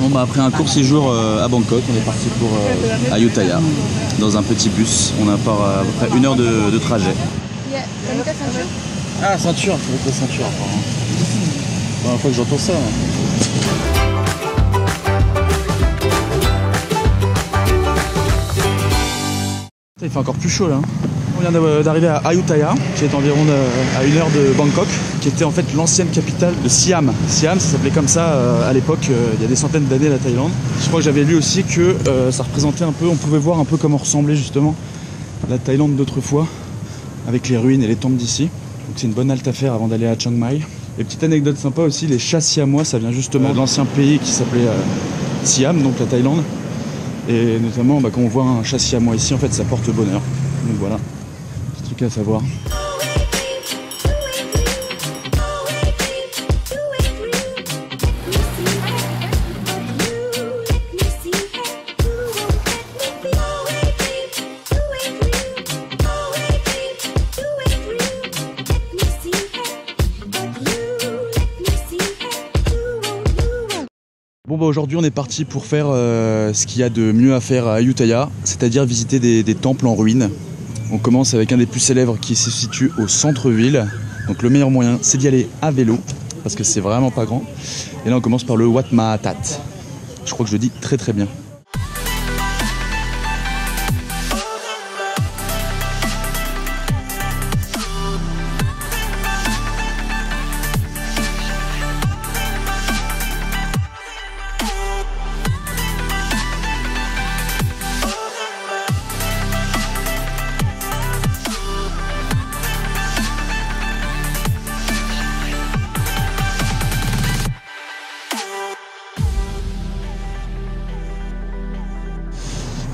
Bon bah après un court séjour à Bangkok, on est parti pour Ayutthaya dans un petit bus. On a part à peu près 1 heure de trajet. T'as mis ta ceinture? Ah ceinture, faut mettre la ceinture apparemment. Première fois que j'entends ça. Il fait encore plus chaud là. On vient d'arriver à Ayutthaya, qui est environ à 1 heure de Bangkok, qui était en fait l'ancienne capitale de Siam. Siam, ça s'appelait comme ça à l'époque, il y a des centaines d'années, la Thaïlande. Je crois que j'avais lu aussi que ça représentait un peu, on pouvait voir un peu comment ressemblait justement la Thaïlande d'autrefois, avec les ruines et les temples d'ici. Donc c'est une bonne halte à faire avant d'aller à Chiang Mai. Et petite anecdote sympa aussi, les chats siamois, ça vient justement de l'ancien pays qui s'appelait Siam, donc la Thaïlande. Et notamment, quand on voit un chat siamois ici, en fait, ça porte bonheur. Donc voilà, petit truc à savoir. Bon bah aujourd'hui on est parti pour faire ce qu'il y a de mieux à faire à Ayutthaya, c'est-à-dire visiter des temples en ruine. On commence avec un des plus célèbres qui se situe au centre-ville. Donc le meilleur moyen c'est d'y aller à vélo, parce que c'est vraiment pas grand. Et là on commence par le Wat Mahathat. Je crois que je le dis très très bien.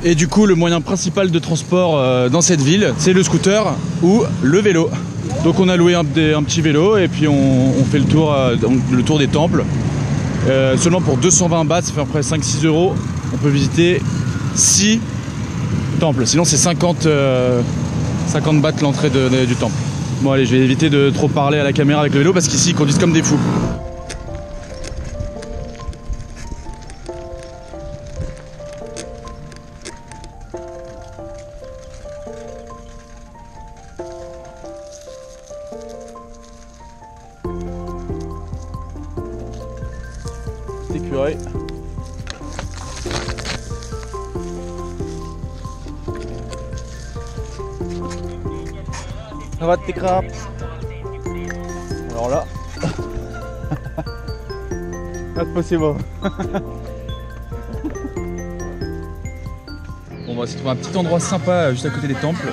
Et du coup, le moyen principal de transport dans cette ville, c'est le scooter ou le vélo. Donc on a loué un petit vélo et puis on fait le tour des temples. Seulement pour 220 bahts, ça fait à peu près 5-6 €. On peut visiter 6 temples. Sinon c'est 50 bahts l'entrée du temple. Bon allez, je vais éviter de trop parler à la caméra avec le vélo parce qu'ici ils conduisent comme des fous. Écureuil. Ça va tes crapes? Alors là, not possible. Bon, on va se trouver un petit endroit sympa juste à côté des temples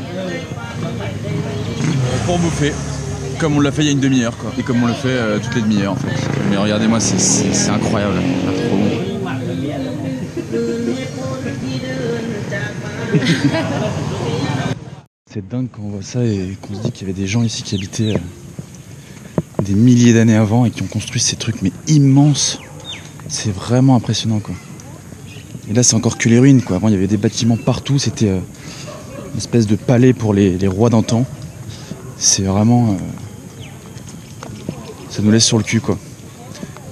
pour bouffer, comme on l'a fait il y a une demi-heure quoi, et comme on le fait toutes les demi-heures en fait. Mais regardez-moi, c'est incroyable, c'est trop bon. C'est dingue quand on voit ça et qu'on se dit qu'il y avait des gens ici qui habitaient des milliers d'années avant et qui ont construit ces trucs mais immenses. C'est vraiment impressionnant quoi. Et là c'est encore que les ruines quoi. Avant il y avait des bâtiments partout, c'était une espèce de palais pour les rois d'antan. C'est vraiment... ça nous laisse sur le cul quoi.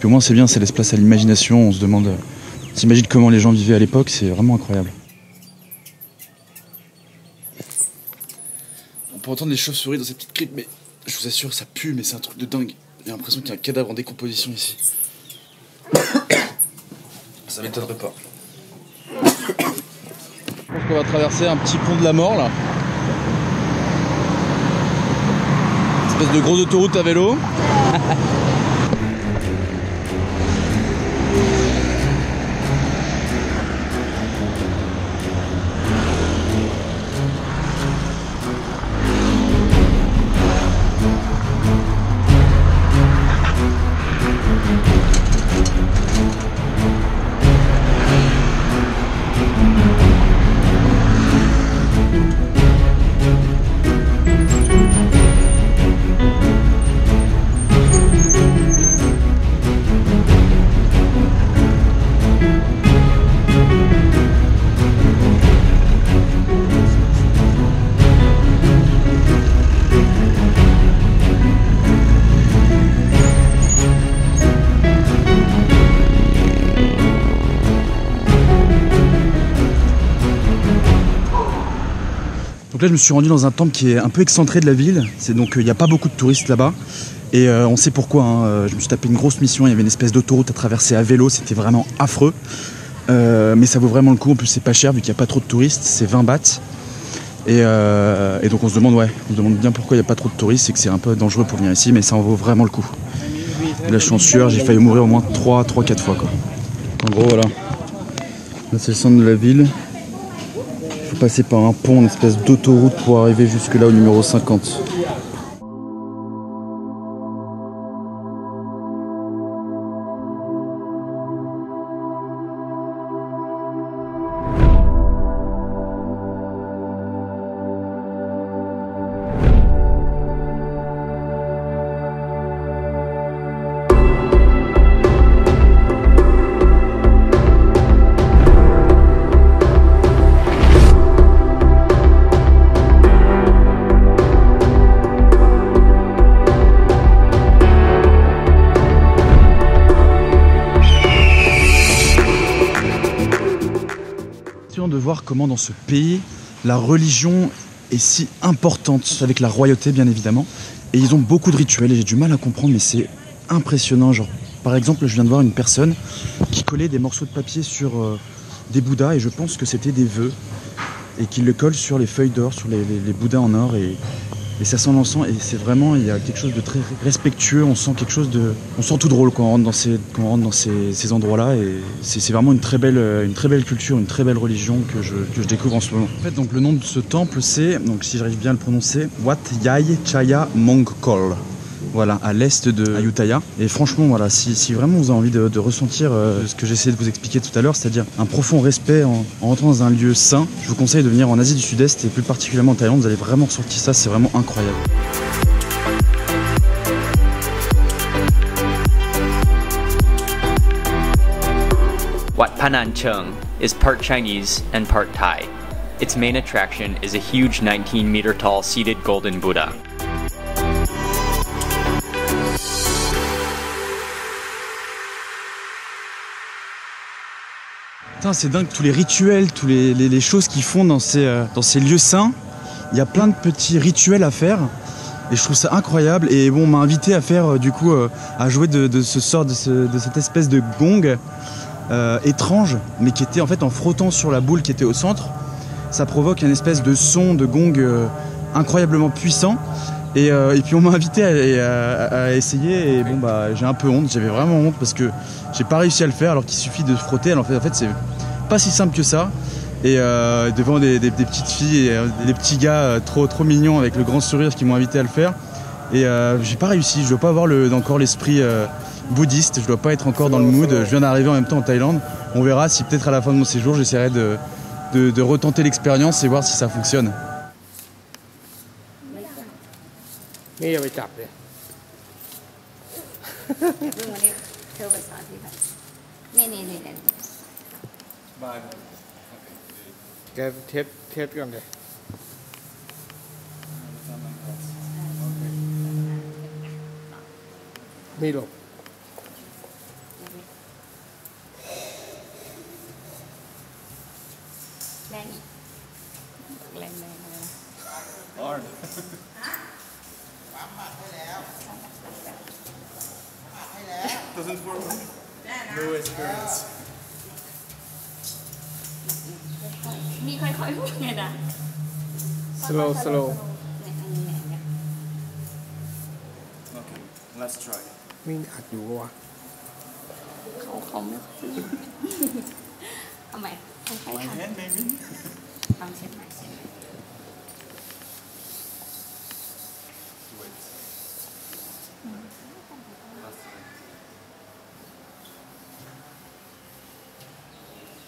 Puis au moins c'est bien, ça laisse place à l'imagination, on se demande... on s'imagine comment les gens vivaient à l'époque, c'est vraiment incroyable. On peut entendre des chauves-souris dans cette petite crypte, mais je vous assure, ça pue, mais c'est un truc de dingue. J'ai l'impression qu'il y a un cadavre en décomposition ici. Ça m'étonnerait pas. Je pense qu'on va traverser un petit pont de la mort là. Une espèce de grosse autoroute à vélo. là je me suis rendu dans un temple qui est un peu excentré de la ville. C'est donc il n'y a pas beaucoup de touristes là-bas. Et on sait pourquoi, hein. Je me suis tapé une grosse mission, il y avait une espèce d'autoroute à traverser à vélo, c'était vraiment affreux. Mais ça vaut vraiment le coup, en plus c'est pas cher vu qu'il n'y a pas trop de touristes, c'est 20 bahts. Et donc on se demande bien pourquoi il n'y a pas trop de touristes, c'est que c'est un peu dangereux pour venir ici, mais ça en vaut vraiment le coup. Et là je suis en sueur, j'ai failli mourir au moins 3-4 fois quoi. En gros voilà, là c'est le centre de la ville. Il faut passer par un pont, une espèce d'autoroute pour arriver jusque là au numéro 50. De voir comment dans ce pays la religion est si importante, avec la royauté bien évidemment, et ils ont beaucoup de rituels et j'ai du mal à comprendre, mais c'est impressionnant. Genre par exemple je viens de voir une personne qui collait des morceaux de papier sur des bouddhas et je pense que c'était des vœux et qu'il le colle sur les feuilles d'or, sur les bouddhas en or et ça sent l'encens et c'est vraiment, il y a quelque chose de très respectueux, on sent quelque chose de... On sent tout drôle quand on rentre dans ces endroits-là et c'est vraiment une très belle culture, une très belle religion que je découvre en ce moment. En fait, donc le nom de ce temple c'est, donc si j'arrive bien à le prononcer, Wat Yai Chaya Mongkol. Voilà, à l'est de Ayutthaya. Et franchement, voilà, si vraiment vous avez envie de ressentir ce que j'essayais de vous expliquer tout à l'heure, c'est-à-dire un profond respect en rentrant dans un lieu saint, je vous conseille de venir en Asie du Sud-Est et plus particulièrement en Thaïlande, vous allez vraiment ressentir ça, c'est vraiment incroyable. Wat Phan Cheng is part Chinese and part Thai. Its main attraction is a huge 19-meter tall seated golden Buddha. C'est dingue, tous les rituels, toutes les choses qu'ils font dans ces lieux saints. Il y a plein de petits rituels à faire et je trouve ça incroyable. Et bon, on m'a invité à faire du coup à jouer de cette espèce de gong étrange, mais qui était en fait en frottant sur la boule qui était au centre. Ça provoque une espèce de son de gong incroyablement puissant. Et puis on m'a invité à essayer et bon bah j'ai un peu honte, j'avais vraiment honte parce que j'ai pas réussi à le faire alors qu'il suffit de frotter. Alors en fait c'est pas si simple que ça et devant des petites filles et des petits gars trop mignons avec le grand sourire qui m'ont invité à le faire et j'ai pas réussi, je dois pas avoir encore l'esprit bouddhiste, je dois pas être encore dans le mood, je viens d'arriver en même temps en Thaïlande, on verra si peut-être à la fin de mon séjour j'essaierai de retenter l'expérience et voir si ça fonctionne. นี่อย่าไปจับเลยเพิ่งวันนี้เธอไปสอนพี่ค่ะนี่บ้านแกเทสกันเลยไม่หลบแรงอีกแรงเลยDoesn't work. No experience. มีค่อยๆพูดไงนะ Slow. Okay, let's try. มีอัดอยู่วะ เขาไม่ค่อยเอาใหม่ค่อยๆทำ My hand maybe? ลองเช็ดใหม่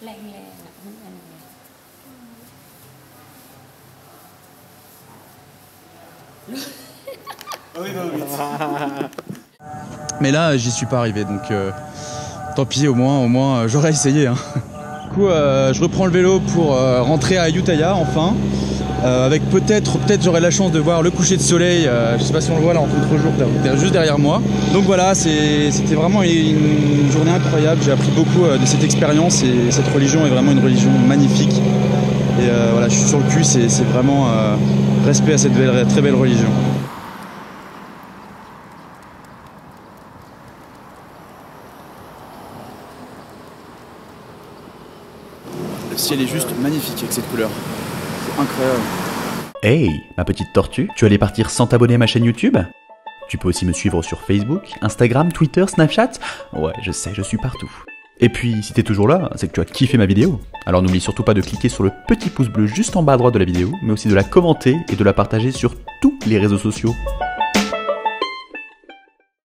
แรงๆอ่ะมันแรงMais là j'y suis pas arrivé donc tant pis, au moins j'aurais essayé hein. Du coup je reprends le vélo pour rentrer à Ayutthaya enfin avec peut-être j'aurai la chance de voir le coucher de soleil, je sais pas si on le voit là en contre-jour juste derrière moi. Donc voilà, c'était vraiment une journée incroyable, j'ai appris beaucoup de cette expérience et cette religion est vraiment une religion magnifique. Et voilà, je suis sur le cul, c'est vraiment respect à cette très belle religion. Le ciel est juste magnifique avec cette couleur. C'est incroyable. Hey, ma petite tortue, tu allais partir sans t'abonner à ma chaîne YouTube? Tu peux aussi me suivre sur Facebook, Instagram, Twitter, Snapchat. Ouais, je sais, je suis partout. Et puis, si t'es toujours là, c'est que tu as kiffé ma vidéo. Alors n'oublie surtout pas de cliquer sur le petit pouce bleu juste en bas à droite de la vidéo, mais aussi de la commenter et de la partager sur tous les réseaux sociaux.